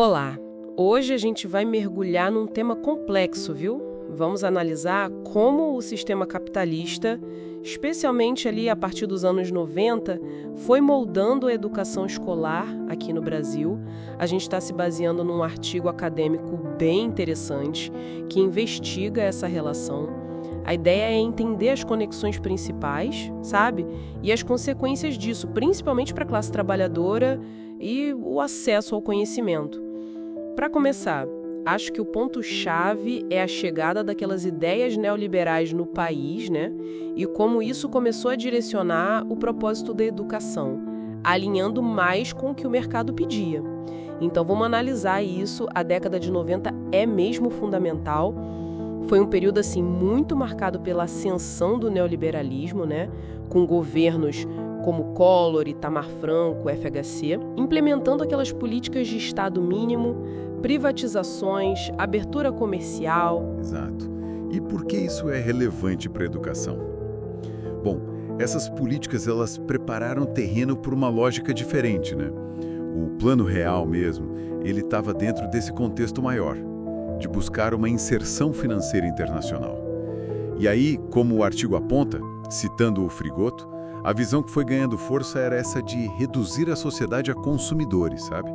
Olá! Hoje a gente vai mergulhar num tema complexo, viu? Vamos analisar como o sistema capitalista, especialmente ali a partir dos anos 90, foi moldando a educação escolar aqui no Brasil. A gente está se baseando num artigo acadêmico bem interessante que investiga essa relação. A ideia é entender as conexões principais, sabe? E as consequências disso, principalmente para a classe trabalhadora e o acesso ao conhecimento. Para começar, acho que o ponto-chave é a chegada daquelas ideias neoliberais no país, né? E como isso começou a direcionar o propósito da educação, alinhando mais com o que o mercado pedia. Então vamos analisar isso. A década de 90 é mesmo fundamental. Foi um período assim muito marcado pela ascensão do neoliberalismo, né? Com governos como Collor, Itamar Franco, FHC, implementando aquelas políticas de Estado mínimo, privatizações, abertura comercial. Exato. E por que isso é relevante para a educação? Bom, essas políticas elas prepararam o terreno para uma lógica diferente, né? O plano real mesmo, ele estava dentro desse contexto maior, de buscar uma inserção financeira internacional. E aí, como o artigo aponta, citando o Frigoto, a visão que foi ganhando força era essa de reduzir a sociedade a consumidores, sabe?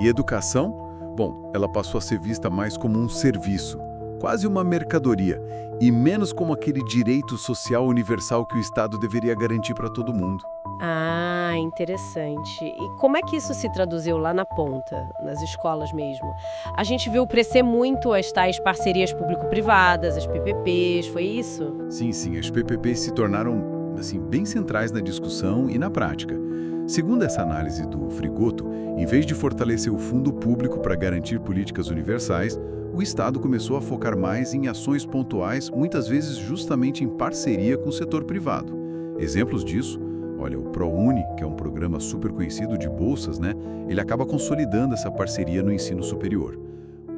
E educação, bom, ela passou a ser vista mais como um serviço, quase uma mercadoria, e menos como aquele direito social universal que o Estado deveria garantir para todo mundo. Ah, interessante. E como é que isso se traduziu lá na ponta, nas escolas mesmo? A gente viu crescer muito as tais parcerias público-privadas, as PPPs, foi isso? Sim, as PPPs se tornaram assim, bem centrais na discussão e na prática. Segundo essa análise do Frigoto, em vez de fortalecer o fundo público para garantir políticas universais, o Estado começou a focar mais em ações pontuais, muitas vezes justamente em parceria com o setor privado. Exemplos disso, olha, o ProUni, que é um programa super conhecido de bolsas, né? Ele acaba consolidando essa parceria no ensino superior.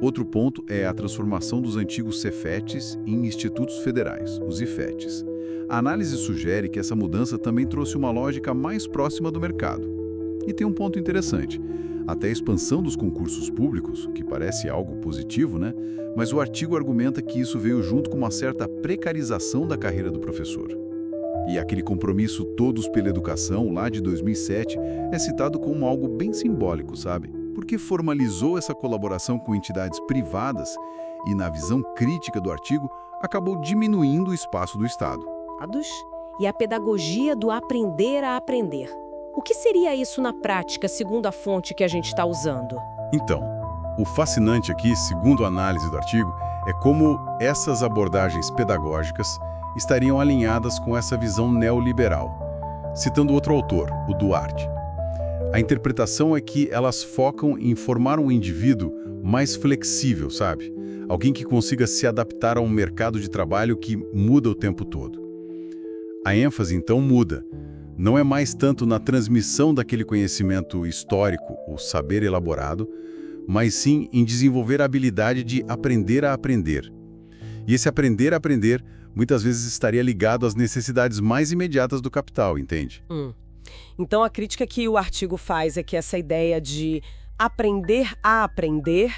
Outro ponto é a transformação dos antigos Cefetes em institutos federais, os IFETs. A análise sugere que essa mudança também trouxe uma lógica mais próxima do mercado. E tem um ponto interessante. Até a expansão dos concursos públicos, que parece algo positivo, né? Mas o artigo argumenta que isso veio junto com uma certa precarização da carreira do professor. E aquele compromisso Todos pela Educação, lá de 2007, é citado como algo bem simbólico, sabe? Porque formalizou essa colaboração com entidades privadas e, na visão crítica do artigo, acabou diminuindo o espaço do Estado. E a pedagogia do aprender a aprender. O que seria isso na prática, segundo a fonte que a gente está usando? Então, o fascinante aqui, segundo a análise do artigo, é como essas abordagens pedagógicas estariam alinhadas com essa visão neoliberal. Citando outro autor, o Duarte. A interpretação é que elas focam em formar um indivíduo mais flexível, sabe? Alguém que consiga se adaptar a um mercado de trabalho que muda o tempo todo. A ênfase, então, muda. Não é mais tanto na transmissão daquele conhecimento histórico, o saber elaborado, mas sim em desenvolver a habilidade de aprender a aprender. E esse aprender a aprender muitas vezes estaria ligado às necessidades mais imediatas do capital, entende? Então a crítica que o artigo faz é que essa ideia de aprender a aprender,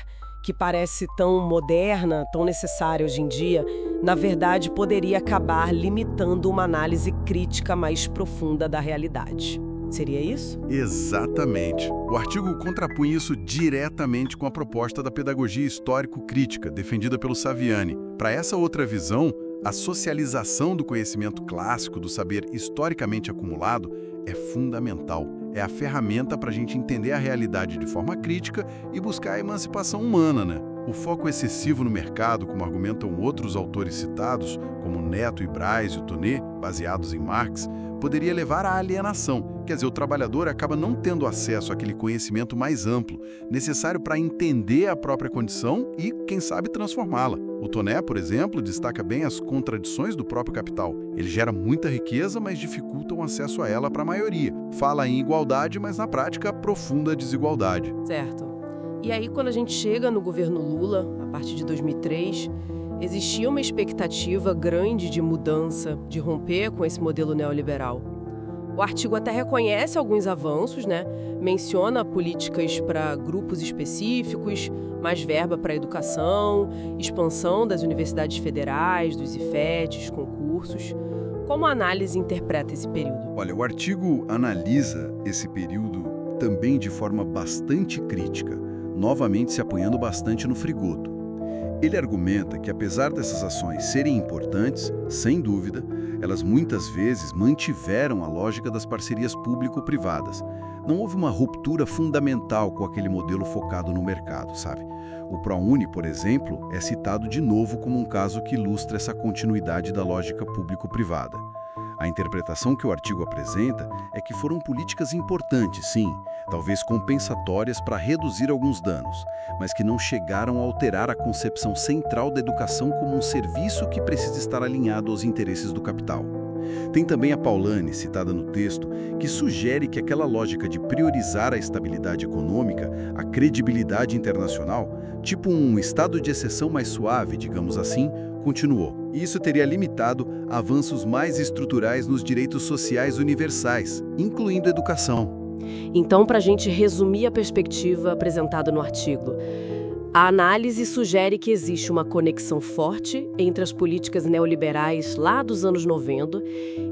que parece tão moderna, tão necessária hoje em dia, na verdade poderia acabar limitando uma análise crítica mais profunda da realidade. Seria isso? Exatamente. O artigo contrapunha isso diretamente com a proposta da pedagogia histórico-crítica, defendida pelo Saviani. Para essa outra visão, a socialização do conhecimento clássico, do saber historicamente acumulado, é fundamental. É a ferramenta para a gente entender a realidade de forma crítica e buscar a emancipação humana, né? O foco excessivo no mercado, como argumentam outros autores citados, como Neto e Braz e o Tonet, baseados em Marx, poderia levar à alienação. Quer dizer, o trabalhador acaba não tendo acesso àquele conhecimento mais amplo, necessário para entender a própria condição e, quem sabe, transformá-la. O Tonet, por exemplo, destaca bem as contradições do próprio capital. Ele gera muita riqueza, mas dificulta o acesso a ela para a maioria. Fala em igualdade, mas na prática aprofunda a desigualdade. Certo. E aí, quando a gente chega no governo Lula, a partir de 2003, existia uma expectativa grande de mudança, de romper com esse modelo neoliberal. O artigo até reconhece alguns avanços, né? Menciona políticas para grupos específicos, mais verba para a educação, expansão das universidades federais, dos IFETs, concursos. Como a análise interpreta esse período? Olha, o artigo analisa esse período também de forma bastante crítica, novamente se apoiando bastante no Frigoto. Ele argumenta que, apesar dessas ações serem importantes, sem dúvida, elas muitas vezes mantiveram a lógica das parcerias público-privadas. Não houve uma ruptura fundamental com aquele modelo focado no mercado, sabe? O ProUni, por exemplo, é citado de novo como um caso que ilustra essa continuidade da lógica público-privada. A interpretação que o artigo apresenta é que foram políticas importantes, sim, talvez compensatórias para reduzir alguns danos, mas que não chegaram a alterar a concepção central da educação como um serviço que precisa estar alinhado aos interesses do capital. Tem também a Paulani, citada no texto, que sugere que aquela lógica de priorizar a estabilidade econômica, a credibilidade internacional, tipo um estado de exceção mais suave, digamos assim, continuou. E isso teria limitado avanços mais estruturais nos direitos sociais universais, incluindo a educação. Então, para a gente resumir a perspectiva apresentada no artigo, a análise sugere que existe uma conexão forte entre as políticas neoliberais lá dos anos 90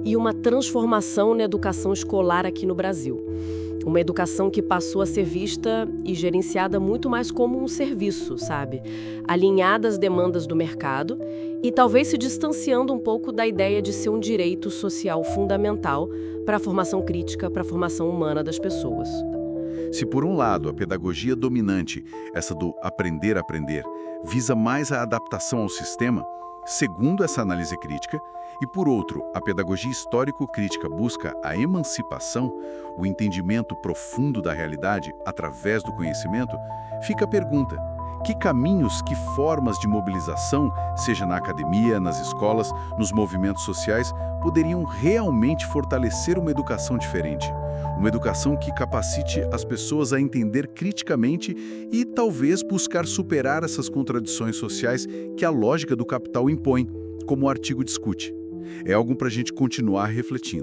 e uma transformação na educação escolar aqui no Brasil. Uma educação que passou a ser vista e gerenciada muito mais como um serviço, sabe? Alinhada às demandas do mercado e talvez se distanciando um pouco da ideia de ser um direito social fundamental para a formação crítica, para a formação humana das pessoas. Se por um lado a pedagogia dominante, essa do aprender a aprender, visa mais a adaptação ao sistema, segundo essa análise crítica, e por outro, a pedagogia histórico-crítica busca a emancipação, o entendimento profundo da realidade através do conhecimento, fica a pergunta: que caminhos, que formas de mobilização, seja na academia, nas escolas, nos movimentos sociais, poderiam realmente fortalecer uma educação diferente? Uma educação que capacite as pessoas a entender criticamente e talvez buscar superar essas contradições sociais que a lógica do capital impõe, como o artigo discute. É algo para a gente continuar refletindo.